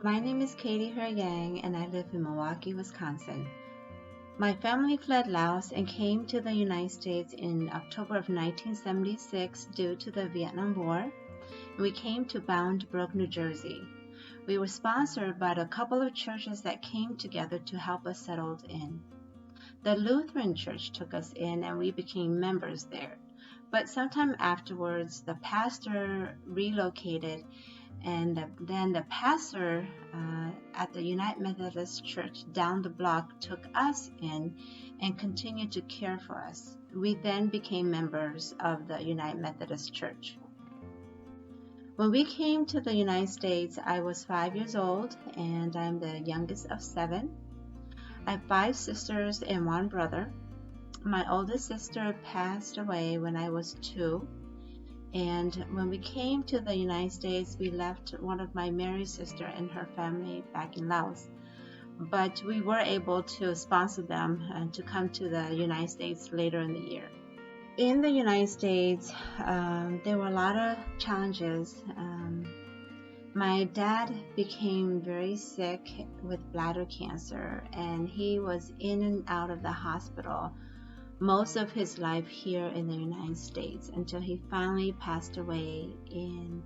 My name is Kady Herr-Yang and I live in Milwaukee, Wisconsin. My family fled Laos and came to the United States in October of 1976 due to the Vietnam War. We came to Bound Brook, New Jersey. We were sponsored by a couple of churches that came together to help us settle in. The Lutheran Church took us in and we became members there. But sometime afterwards, the pastor relocated, and then the pastor at the United Methodist Church down the block took us in and continued to care for us. We then became members of the United Methodist Church. When we came to the United States, I was 5 years old and I'm the youngest of 7. I have 5 sisters and 1 brother. My oldest sister passed away when I was 2. And when we came to the United States, we left one of my married sister and her family back in Laos. But we were able to sponsor them to come to the United States later in the year. In the United States, there were a lot of challenges. My dad became very sick with bladder cancer, and he was in and out of the hospital most of his life here in the United States until he finally passed away in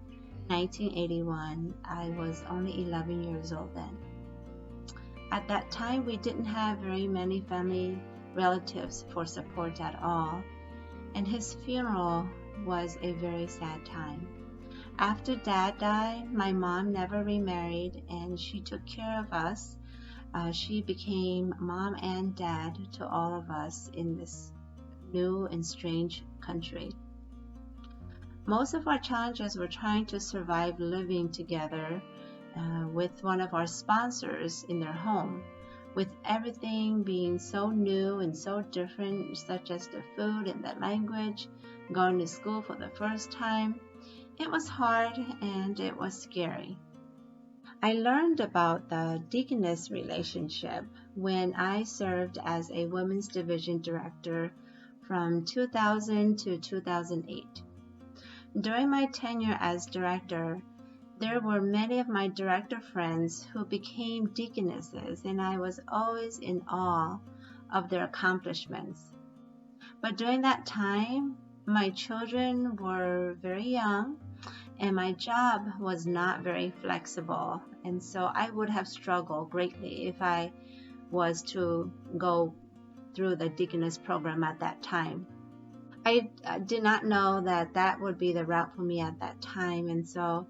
1981. I was only 11 years old then. At that time, we didn't have very many family relatives for support at all, and his funeral was a very sad time. After Dad died, my mom never remarried and she took care of us. She became mom and dad to all of us in this new and strange country. Most of our challenges were trying to survive living together with one of our sponsors in their home, with everything being so new and so different, such as the food and the language, going to school for the first time. It was hard and it was scary. I learned about the Deaconess relationship when I served as a Women's Division Director from 2000 to 2008. During my tenure as Director, there were many of my Director friends who became Deaconesses, and I was always in awe of their accomplishments. But during that time, my children were very young, and my job was not very flexible, and so I would have struggled greatly if I was to go through the Deaconess program at that time. I did not know that that would be the route for me at that time, and so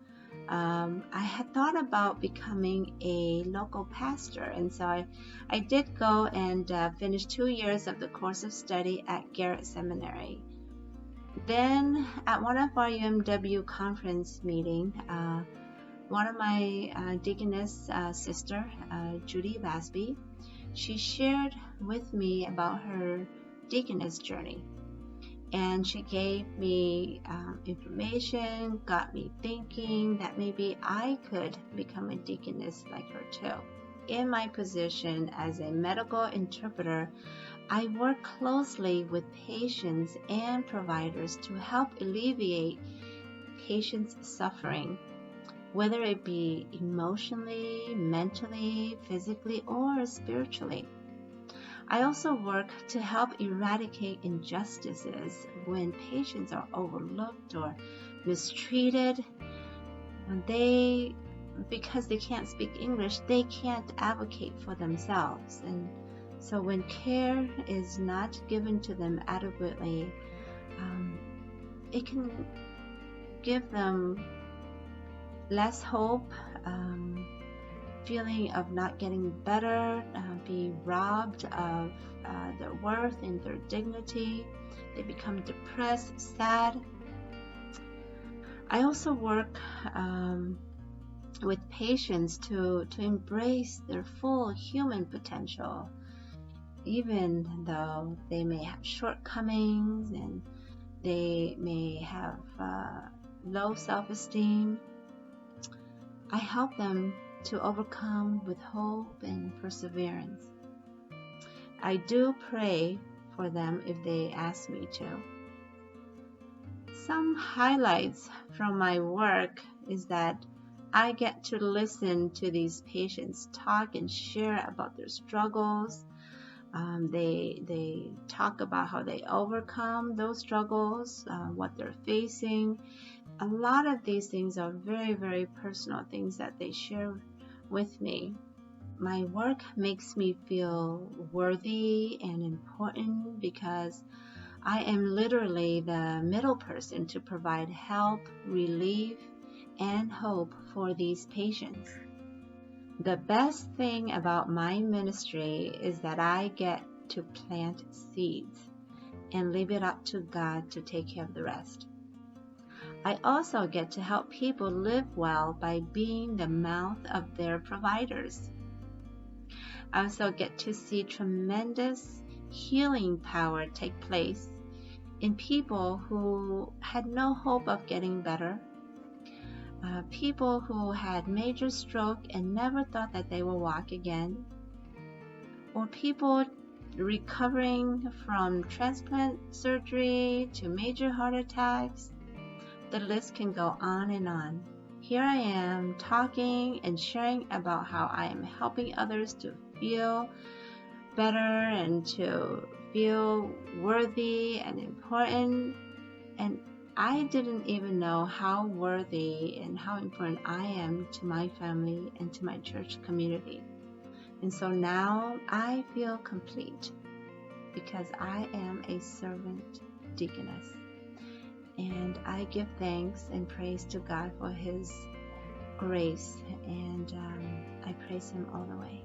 I had thought about becoming a local pastor, and so I did go and finish 2 years of the course of study at Garrett Seminary. Then at one of our UMW conference meeting, one of my Deaconess sister, Judy Vasby, she shared with me about her Deaconess journey. And she gave me information, got me thinking that maybe I could become a Deaconess like her too. In my position as a medical interpreter, I work closely with patients and providers to help alleviate patients' suffering, whether it be emotionally, mentally, physically, or spiritually. I also work to help eradicate injustices when patients are overlooked or mistreated. Because they can't speak English, they can't advocate for themselves. And so when care is not given to them adequately, it can give them less hope, feeling of not getting better, be robbed of their worth and their dignity. They become depressed, sad. I also work with patients to embrace their full human potential, even though they may have shortcomings and they may have low self-esteem. I help them to overcome with hope and perseverance. I do pray for them if they ask me to. Some highlights from my work is that I get to listen to these patients talk and share about their struggles. They talk about how they overcome those struggles, what they're facing. A lot of these things are very, very personal things that they share with me. My work makes me feel worthy and important because I am literally the middle person to provide help, relief, and hope for these patients. The best thing about my ministry is that I get to plant seeds and leave it up to God to take care of the rest. I also get to help people live well by being the mouth of their providers. I also get to see tremendous healing power take place in people who had no hope of getting better, people who had major stroke and never thought that they would walk again, or people recovering from transplant surgery to major heart attacks. The list can go on and on. Here I am talking and sharing about how I am helping others to feel better and to feel worthy and important. And I didn't even know how worthy and how important I am to my family and to my church community. And so now I feel complete because I am a servant deaconess. And I give thanks and praise to God for His grace, and I praise Him all the way.